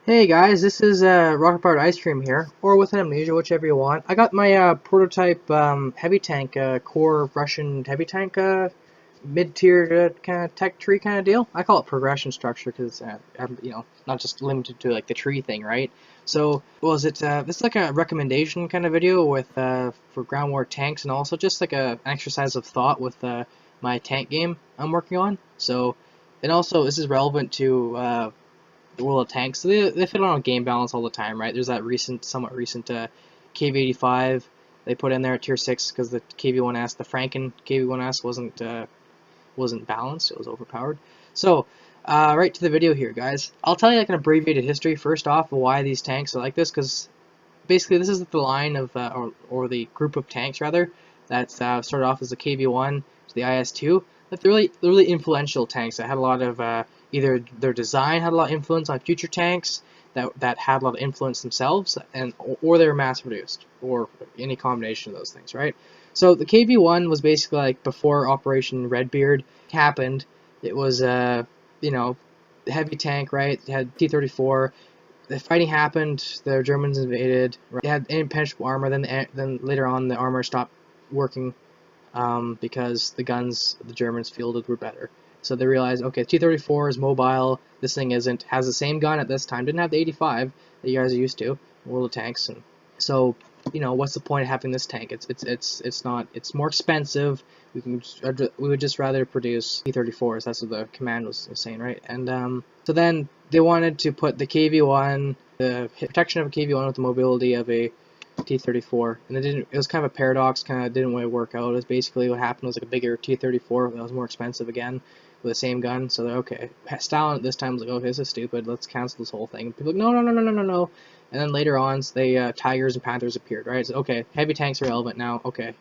Hey guys, this is Rocket Powered Ice Cream here, or with an amnesia, whichever you want. I got my prototype heavy tank, core Russian heavy tank, mid-tier kind of tech tree kind of deal. I call it progression structure because not just limited to like the tree thing, right? So, was it this is like a recommendation kind of video with for ground war tanks, and also just like an exercise of thought with my tank game I'm working on. So, and also this is relevant to the World of Tanks. So they fit on a game balance all the time, right? There's that somewhat recent KV85 they put in there at tier 6 because the KV1S, the Franken KV1S wasn't balanced. It was overpowered. So right to the video here, guys. I'll tell you like an abbreviated history first off of why these tanks are like this, because basically this is the line of or the group of tanks rather that started off as the KV1 to the IS2. But they're really influential tanks that had a lot of either their design had a lot of influence on future tanks that had a lot of influence themselves, or they were mass produced, or any combination of those things, right? So the KV1 was basically like before Operation Redbeard happened. It was heavy tank, right? It had T-34. The fighting happened. The Germans invaded. Right? They had impenetrable armor. Then later on, the armor stopped working because the guns the Germans fielded were better. So they realized, okay, T-34 is mobile. This thing isn't. Has the same gun at this time. Didn't have the 85 that you guys are used to. World of Tanks. And so, what's the point of having this tank? It's not. It's more expensive. We would just rather produce T-34s. That's what the command was saying, right? And so then they wanted to put the KV1, the protection of a KV1 with the mobility of a T-34, and it didn't. It was kind of a paradox. Kind of didn't really work out. It was basically what happened was like a bigger T-34 that was more expensive again with the same gun. So they're okay. Stalin at this time was like, okay, this is stupid. Let's cancel this whole thing. People are like, no. And then later on, they Tigers and Panthers appeared. Right? So okay, heavy tanks are relevant now. Okay,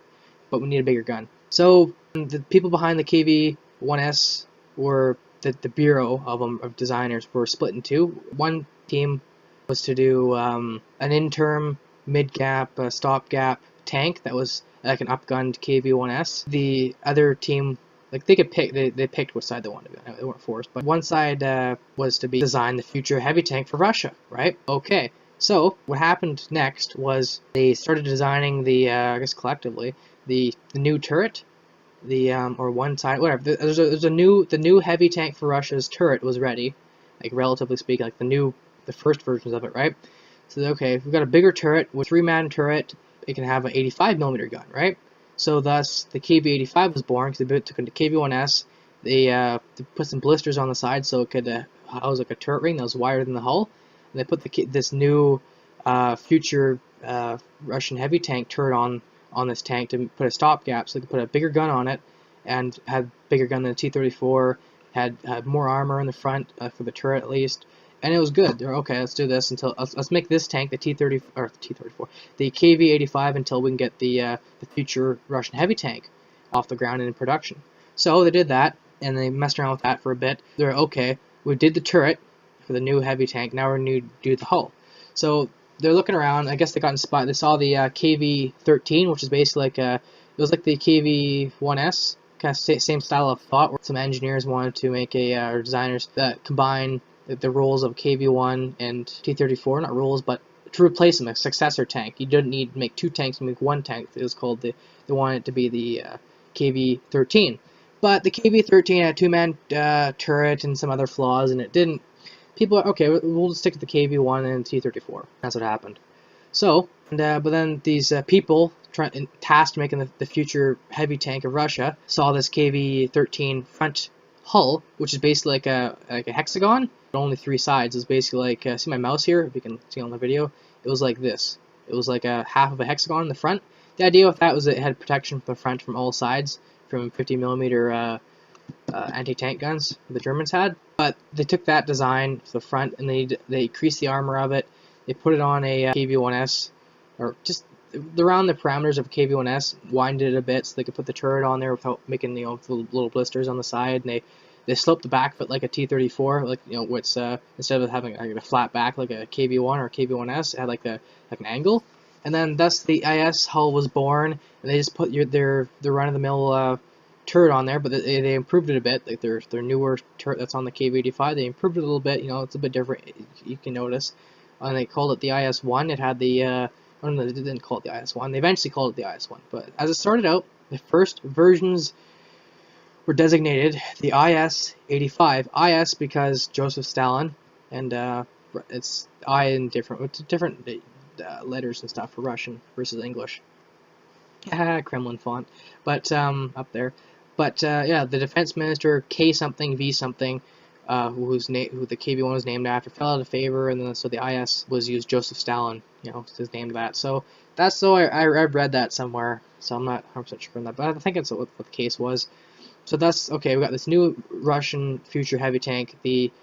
but we need a bigger gun. So the people behind the KV-1S were the bureau of them of designers were split in two. One team was to do an interim mid-gap, stop-gap tank that was like an upgunned KV-1S. The other team, like they could pick, they picked which side they wanted to be on. They weren't forced, but one side was to be design the future heavy tank for Russia, right? Okay. So what happened next was they started designing the, I guess collectively, the new turret, the or one side, whatever. There's a new the new heavy tank for Russia's turret was ready, like relatively speaking, like the first versions of it, right? So okay, we've got a bigger turret with 3-man turret. It can have an 85mm gun, right? So thus the KV-85 was born because they took it to KV-1S. They put some blisters on the side so it could house like a turret ring that was wider than the hull. And they put this new future Russian heavy tank turret on this tank to put a stopgap so they could put a bigger gun on it and had bigger gun than the T-34, had more armor in the front for the turret at least, and it was good. They're okay, let's do this until let's make this tank the T-30 or T-34, the KV-85 until we can get the future Russian heavy tank off the ground and in production. So they did that and they messed around with that for a bit. They're okay, we did the turret for the new heavy tank, now we're going to do the hull. So they're looking around. I guess they got inspired. They saw the KV-13, which is basically like it was like the KV-1S, kind of same style of thought. Where some engineers wanted to make or designers that combine the roles of KV-1 and T-34, not roles, but to replace them, a successor tank. You didn't need to make two tanks to make one tank. It was called they wanted it to be the KV-13. But the KV-13 had a 2-man turret and some other flaws, and it didn't. People are, okay, we'll just stick to the KV-1 and T-34. That's what happened. So, but then these people tasked making the future heavy tank of Russia saw this KV-13 front hull, which is basically like a hexagon, but only 3 sides. It's basically like, see my mouse here, if you can see on the video, it was like this. It was like a half of a hexagon in the front. The idea with that was it had protection from the front from all sides, from 50mm anti-tank guns the Germans had, but they took that design for the front and they increased the armor of it. They put it on a KV-1S, or just around the parameters of a KV-1S, winded it a bit so they could put the turret on there without making the little blisters on the side. And they sloped the back foot like a T-34, like what's instead of having like a flat back like a KV-1 or a KV-1S, it had like an angle. And then thus the IS hull was born, and they just put their run-of-the-mill turret on there, but they improved it a bit. Like their newer turret that's on the KV-85, they improved it a little bit. You know, it's a bit different. You can notice. And they called it the IS-1. It had the oh no, they didn't call it the IS-1. They eventually called it the IS-1. But as it started out, the first versions were designated the IS-85. IS because Joseph Stalin, and it's I in different letters and stuff for Russian versus English. Kremlin font, but up there. But yeah, the defense minister K something V something, who the KV-1 was named after, fell out of favor, and then so the IS was used. Joseph Stalin, you know, is named that. So that's so I read that somewhere. So I'm not 100% sure on that, but I think it's what the case was. So that's okay. We got this new Russian future heavy tank, the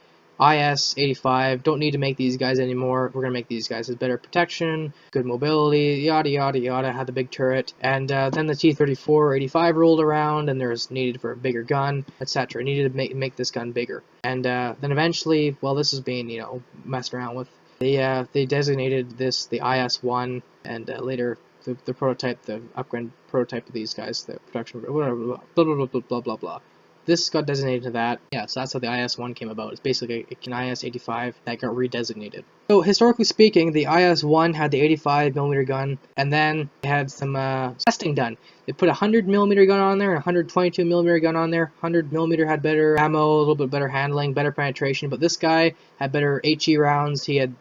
IS-85. Don't need to make these guys anymore. We're gonna make these guys with better protection, good mobility, yada yada yada. Had the big turret, and then the T-34 85 rolled around, and there's needed for a bigger gun, etc. Needed to make this gun bigger, and then eventually, while this is being messed around with, they designated this the IS-1, and later the prototype, the upgrade prototype of these guys, the production, whatever, blah blah blah blah blah blah blah. This got designated to that. Yeah, so that's how the IS-1 came about. It's basically an IS-85 that got redesignated. So historically speaking, the IS-1 had the 85mm gun, and then they had some testing done. They put a 100mm gun on there and a 122mm gun on there. 100mm had better ammo, a little bit better handling, better penetration, but this guy had better HE rounds. He had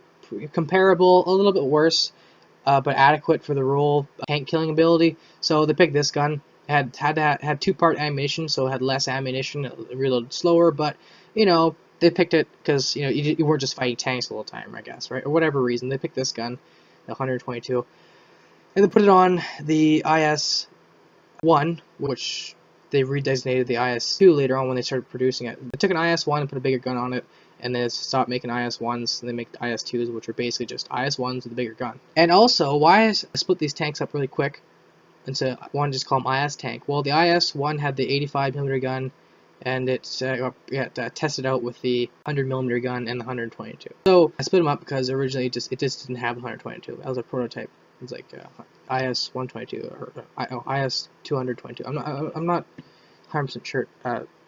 comparable, a little bit worse, but adequate for the role, tank killing ability. So they picked this gun. Had two-part ammunition, so it had less ammunition, it reloaded slower, but they picked it because you weren't just fighting tanks all the time, I guess, right? Or whatever reason, they picked this gun, the 122, and they put it on the IS-1, which they redesignated the IS-2 later on when they started producing it. They took an IS-1 and put a bigger gun on it, and then stopped making IS-1s, and they make IS-2s, which are basically just IS-1s with a bigger gun. And also, why I split these tanks up really quick, and so I wanted to just call them IS tank. Well, the IS-1 had the 85mm gun, and it tested out with the 100mm gun and the 122. So I split them up because originally it just didn't have the 122. That was a prototype. It was like IS-122 or IS-222. I'm not 100% sure.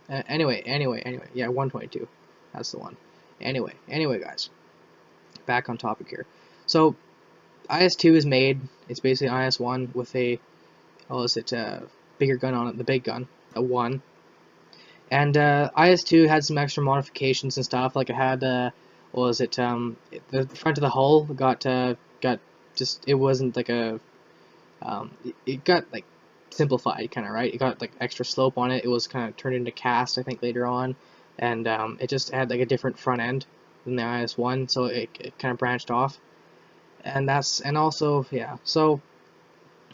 Anyway, yeah, 122. That's the one. Anyway, guys, back on topic here. So IS-2 is made. It's basically IS-1 with a bigger gun on it, the big gun, a 1. And IS-2 had some extra modifications and stuff. Like it had, the front of the hull got just, it wasn't like a, it got like simplified kind of, right? It got like extra slope on it. It was kind of turned into cast, I think, later on, and it just had like a different front end than the IS-1, so it kind of branched off, and also yeah, so.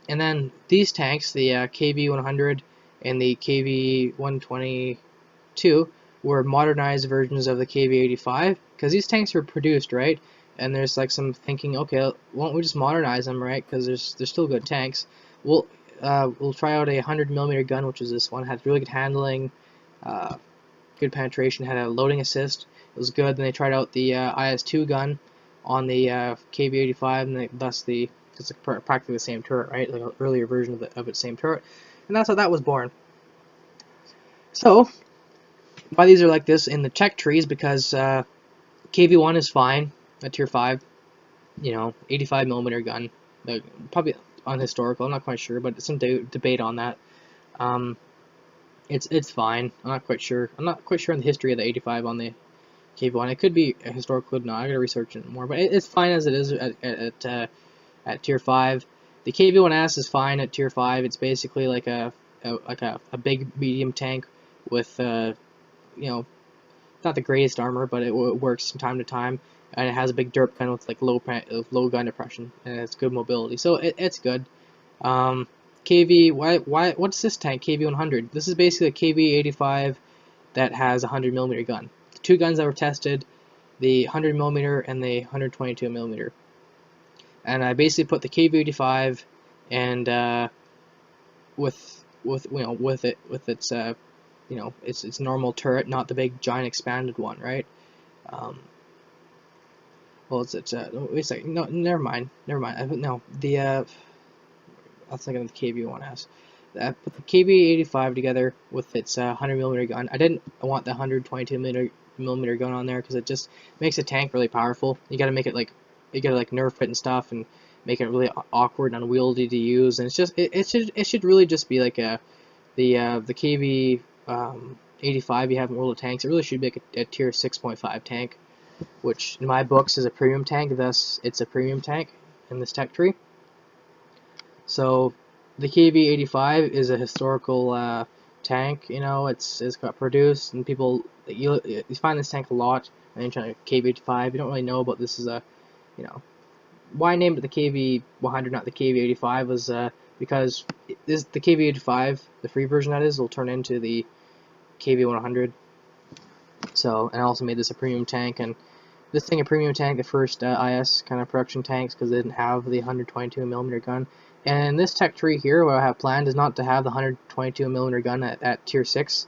And then these tanks, the KV-100 and the KV-122, were modernized versions of the KV-85, because these tanks were produced, right? And there's like some thinking, okay, why don't we just modernize them, right? Because they're still good tanks. We'll try out a 100mm gun, which is this one. Had really good handling, good penetration, had a loading assist. It was good. Then they tried out the IS-2 gun on the KV-85, and thus it's practically the same turret, right? Like an earlier version of its same turret, and that's how that was born. So why these are like this in the tech trees, because KV-1 is fine at tier 5, 85mm gun, probably unhistorical. I'm not quite sure, but some debate on that. It's fine. I'm not quite sure. I'm not quite sure on the history of the 85 on the KV-1. It could be historical, could not. I gotta research it more, but it's fine as it is at tier 5. The KV-1S is fine at tier 5. It's basically like a big medium tank with not the greatest armor, but it works from time to time, and it has a big derp gun with like low gun depression, and it's good mobility, so it's good. What's this tank, KV-100? This is basically a KV-85 that has a 100mm gun. The two guns that were tested, the 100mm and the 122mm. And I basically put the KV-85 and with its its normal turret, not the big giant expanded one, right? Well, wait a second. No, never mind. No, I was thinking of the KV-1S. I put the KB85 together with its 100mm gun. I didn't want the 122mm gun on there because it just makes a tank really powerful. You gotta make it like, you gotta like nerf it and stuff and make it really awkward and unwieldy to use. And it's just it should really just be like the KB 85 you have in World of Tanks. It really should be like a tier 6.5 tank, which in my books is a premium tank. Thus, it's a premium tank in this tech tree. So the KB85 is a historical tank. You know, it's got produced, and people you find this tank a lot. And you're trying to KB85. You don't really know about this as a, you know, why I named it the KB100, not the KB85, was because the KB85, the free version that is, will turn into the KB100. So, and I also made this a premium tank, and this thing a premium tank, the first IS kind of production tanks, because they didn't have the 122mm gun. And this tech tree here, what I have planned is not to have the 122mm gun at tier 6.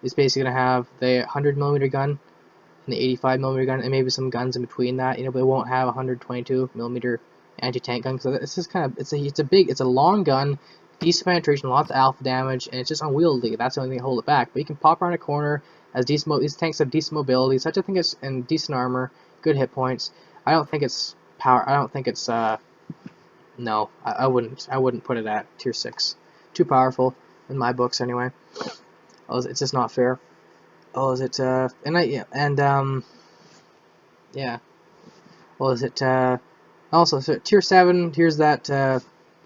It's basically going to have the 100mm gun and the 85mm gun, and maybe some guns in between that, you know, but it won't have a 122mm anti-tank gun. So this is kind of, it's a long gun, decent penetration, lots of alpha damage, and it's just unwieldy. That's the only thing to hold it back. But you can pop around a corner, as decent. These tanks have decent mobility, such I think it's, and decent armor, good hit points. I don't think it's power. I don't think it's no. I wouldn't put it at tier 6. Too powerful in my books anyway. It's just not fair. Oh, is it yeah. Well, is it also, so tier 7? Here's that the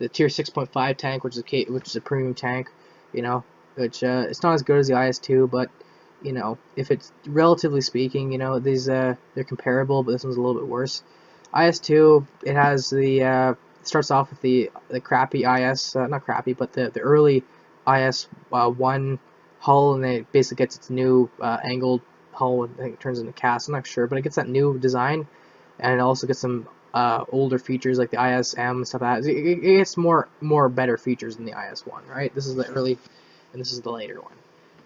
tier 6.5 tank, which is a premium tank. You know, which it's not as good as the IS2, but you know, if it's relatively speaking, you know, these they're comparable, but this one's a little bit worse. IS2, it has the starts off with the crappy IS, not crappy, but the early IS1 hull, and it basically gets its new angled hull, and I think it turns into cast. I'm not sure, but it gets that new design, and it also gets some older features like the ISM and stuff like that. It gets more better features than the IS1, right? This is the early, and this is the later one.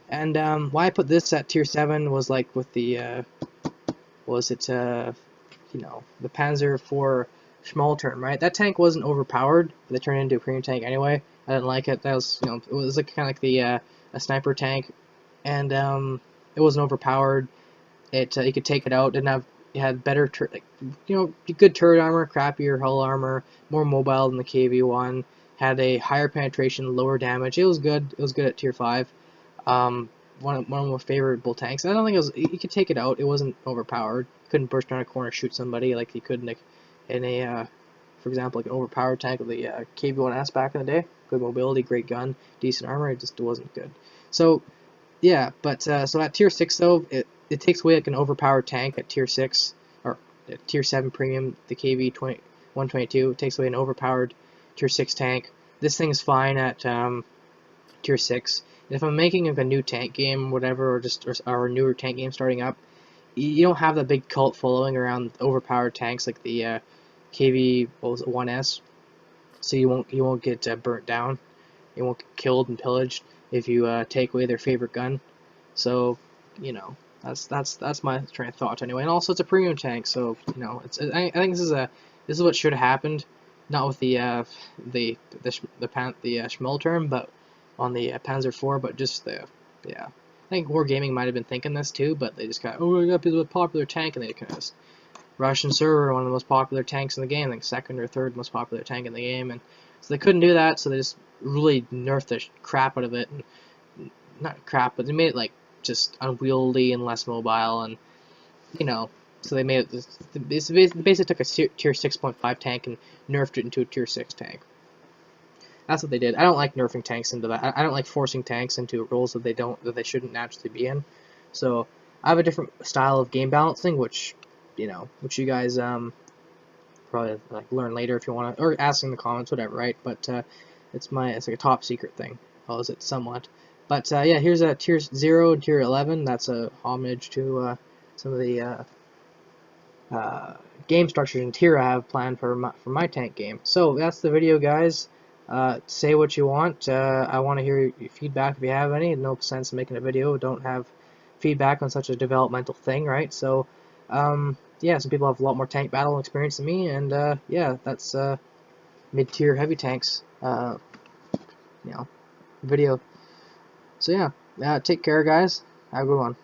And why I put this at tier 7 was like with the you know, the Panzer IV Schmaltern, right? That tank wasn't overpowered, but they turned it into a premium tank anyway. I didn't like it. That was, you know, it was like kind of like the a sniper tank, and it wasn't overpowered. You could take it out. Didn't have, it had better like, you know, good turret armor, crappier hull armor, more mobile than the KV1. Had a higher penetration, lower damage. It was good. It was good at tier 5. One of my favorable tanks. I don't think it was. You could take it out. It wasn't overpowered. Couldn't burst around a corner, shoot somebody like you could in a for example, like an overpowered tank of the KV1S back in the day. Good mobility, great gun, decent armor. It just wasn't good. So yeah, but so at tier 6 though, it takes away like an overpowered tank at tier 6 or tier 7 premium. The KV122 takes away an overpowered tier 6 tank. This thing's fine at tier 6. If I'm making like a new tank game, whatever, or a newer tank game starting up, you don't have that big cult following around overpowered tanks like the KV 1S, so you won't get burnt down, you won't get killed and pillaged if you take away their favorite gun. So you know, that's my train of thought anyway. And also it's a premium tank, so you know, I think this is what should have happened, not with the Schmelterm, but on the Panzer IV, but just yeah. I think Wargaming might have been thinking this too, but they just got, oh, we got people with a popular tank, and they kind of just Russian server, one of the most popular tanks in the game, like second or third most popular tank in the game, and so they couldn't do that, so they just really nerfed the crap out of it, and not crap, but they made it like just unwieldy and less mobile, and you know, so they made it. They basically took a tier 6.5 tank and nerfed it into a tier 6 tank. That's what they did. I don't like nerfing tanks into that. I don't like forcing tanks into roles that they shouldn't naturally be in. So I have a different style of game balancing, which you guys probably like learn later if you want to, or ask in the comments, whatever, right? But it's like a top secret thing. Well, is it somewhat? But yeah, here's a tier 0 and tier 11. That's a homage to some of the game structures and tier I have planned for my tank game. So that's the video, guys. Say what you want. I want to hear your feedback if you have any. No sense in making a video. Don't have feedback on such a developmental thing, right? So, yeah, some people have a lot more tank battle experience than me, and yeah, that's mid-tier heavy tanks. You know, video. So yeah, take care, guys. Have a good one.